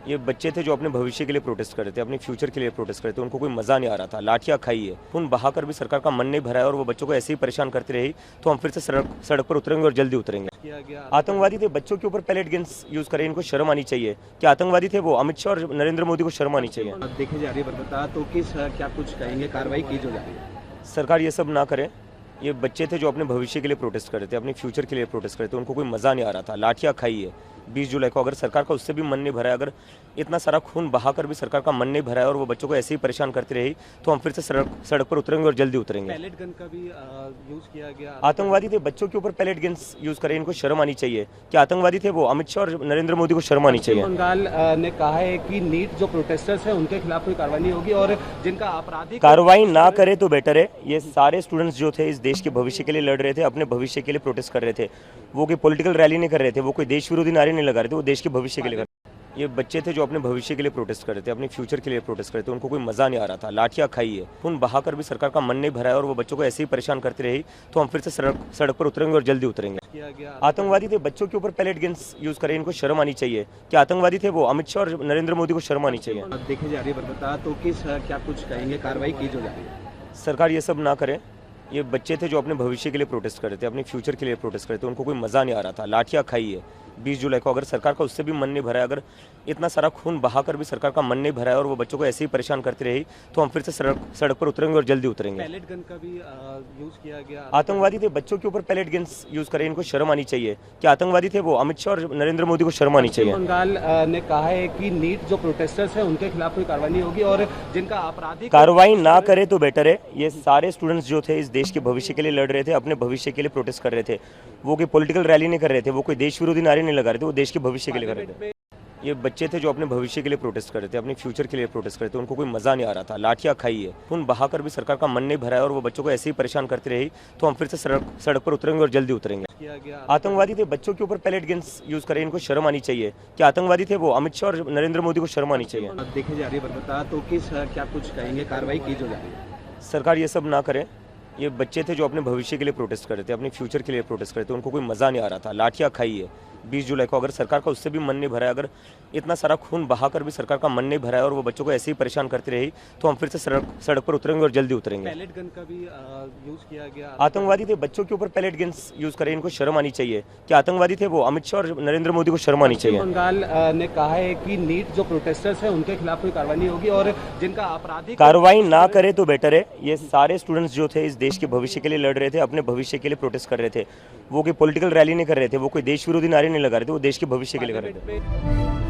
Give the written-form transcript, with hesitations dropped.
ये बच्चे थे जो अपने भविष्य के लिए प्रोटेस्ट कर रहे थे, अपने फ्यूचर के लिए प्रोटेस्ट कर रहे थे। उनको कोई मजा नहीं आ रहा था, लाठियां खाई है, खून बहाकर भी सरकार का मन नहीं भरा है और वो बच्चों को ऐसे ही परेशान करती रही तो हम फिर से सड़क पर उतरेंगे और जल्दी उतरेंगे। किया गया आतंकवादी थे, बच्चों के ऊपर पैलेट गन्स यूज करें, इनको शर्म आनी चाहिए कि आतंकवादी थे वो। अमित शाह और नरेंद्र मोदी को शर्म आनी चाहिए। देखी जा रही है बता तो किस क्या कुछ कहेंगे, कार्रवाई की जो जा रही है? सरकार ये सब ना करे। ये बच्चे थे जो अपने भविष्य के लिए प्रोटेस्ट कर रहे थे, अपने फ्यूचर के लिए प्रोटेस्ट कर रहे थे। उनको कोई मजा नहीं आ रहा था, लाठियां खाई है 20 जुलाई को। अगर सरकार का उससे भी मन नहीं भरा है, अगर इतना सारा खून बहाकर भी सरकार का मन नहीं भरा है और वो बच्चों को ऐसे ही परेशान करती रही तो हम फिर से सड़क पर उतरेंगे और जल्दी उतरेंगे। पैलेट गन का भी यूज किया गया। आतंकवादी थे, बच्चों के ऊपर पैलेट गन्स यूज करें, इनको शर्म आनी चाहिए कि आतंकवादी थे वो। अमित शाह और नरेंद्र मोदी को शर्म आनी चाहिए। बंगाल ने कहा है कि नीट जो प्रोटेस्टर्स हैं उनके खिलाफ कोई कार्रवाई नहीं होगी और जिनका आपराधिक कार्रवाई ना करे तो बेटर है। ये सारे स्टूडेंट्स जो थे इस देश के भविष्य के लिए लड़ रहे थे, अपने भविष्य के लिए प्रोटेस्ट कर रहे थे। वो कोई पॉलिटिकल रैली नहीं कर रहे थे, वो कोई देश विरोधी नारे नहीं लगा रहे थे, वो देश के भविष्य के लिए कर रहे थे। ये बच्चे थे जो अपने भविष्य के लिए प्रोटेस्ट कर रहे थे, अपने फ्यूचर के लिए प्रोटेस्ट कर रहे थे। उनको कोई मजा नहीं आ रहा था, लाठियां खाई है, खून बहाकर भी सरकार का मन नहीं भरा है और वो बच्चों को ऐसे ही परेशान करती रही तो हम फिर से सड़क पर उतरेंगे और जल्दी उतरेंगे। किया गया। आतंकवादी थे, बच्चों के ऊपर पैलेट गन्स यूज करें, इनको शर्म आनी चाहिए कि आतंकवादी थे वो। अमित शाह और नरेंद्र मोदी को शर्म आनी चाहिए। देखी जा रही है बता तो किस क्या कुछ कहेंगे, कार्रवाई की जो जा रही है? सरकार ये सब ना करे। ये बच्चे थे जो अपने भविष्य के लिए प्रोटेस्ट कर रहे थे, अपने फ्यूचर के लिए प्रोटेस्ट कर रहे थे। उनको कोई मजा नहीं आ रहा था, लाठियां खाई है 20 जुलाई को। अगर सरकार का उससे भी मन नहीं भरा है, अगर इतना सारा खून बहाकर भी सरकार का मन नहीं भरा है और वो बच्चों को ऐसे ही परेशान करती रही तो हम फिर से सड़क पर उतरेंगे और जल्दी उतरेंगे। पैलेट गन का भी यूज किया गया। आतंकवादी थे, बच्चों के ऊपर पैलेट गन्स यूज करें, इनको शर्म आनी चाहिए कि आतंकवादी थे वो। अमित शाह और नरेंद्र मोदी को शर्म आनी चाहिए। बंगाल ने कहा है कि नीट जो प्रोटेस्टर्स हैं उनके खिलाफ कोई कार्रवाई नहीं होगी और जिनका आपराधिक कार्रवाई ना करे तो बेटर है। ये सारे स्टूडेंट्स जो थे इस देश के भविष्य के लिए लड़ रहे थे, अपने भविष्य के लिए प्रोटेस्ट कर रहे थे। वो कोई पॉलिटिकल रैली नहीं कर रहे थे, वो कोई देश विरोधी नारे नहीं लगा रहे थे, वो देश के भविष्य के लिए कर रहे थे। ये बच्चे थे जो अपने भविष्य के लिए प्रोटेस्ट कर रहे थे, अपने फ्यूचर के लिए प्रोटेस्ट कर रहे थे। उनको कोई मजा नहीं आ रहा था, लाठियां खाई है, खून बहाकर भी सरकार का मन नहीं भरा है और वो बच्चों को ऐसे ही परेशान करती रही तो हम फिर से सड़क पर उतरेंगे और जल्दी उतरेंगे। किया गया। आतंकवादी थे, बच्चों के ऊपर पैलेट गन्स यूज करें, इनको शर्म आनी चाहिए कि आतंकवादी थे वो। अमित शाह और नरेंद्र मोदी को शर्म आनी चाहिए। देखी जा रही है बता तो किस क्या कुछ कहेंगे, कार्रवाई की जो जा रही है? सरकार ये सब ना करे। ये बच्चे थे जो अपने भविष्य के लिए प्रोटेस्ट कर रहे थे, अपने फ्यूचर के लिए प्रोटेस्ट कर रहे थे। उनको कोई मजा नहीं आ रहा था, लाठियां खाई है 20 जुलाई को। अगर सरकार का उससे भी मन नहीं भरा है, अगर इतना सारा खून बहाकर भी सरकार का मन नहीं भरा है और वो बच्चों को ऐसे ही परेशान करती रही तो हम फिर से सड़क पर उतरेंगे और जल्दी उतरेंगे। पैलेट गन का भी यूज किया गया। आतंकवादी थे, बच्चों के ऊपर पैलेट गन्स यूज करें, इनको शर्म आनी चाहिए कि आतंकवादी थे वो। अमित शाह और नरेंद्र मोदी को शर्म आनी चाहिए। बंगाल ने कहा है कि नीट जो प्रोटेस्टर्स हैं उनके खिलाफ कोई कार्रवाई नहीं होगी और जिनका आपराधिक कार्रवाई ना करे तो बेटर है। ये सारे स्टूडेंट्स जो थे इस देश के भविष्य के लिए लड़ रहे थे, अपने भविष्य के लिए प्रोटेस्ट कर रहे थे। वो कोई पॉलिटिकल रैली नहीं कर रहे थे, वो कोई देश विरोधी नारे नहीं लगा रहे थे, वो देश के भविष्य के लिए कर रहे थे।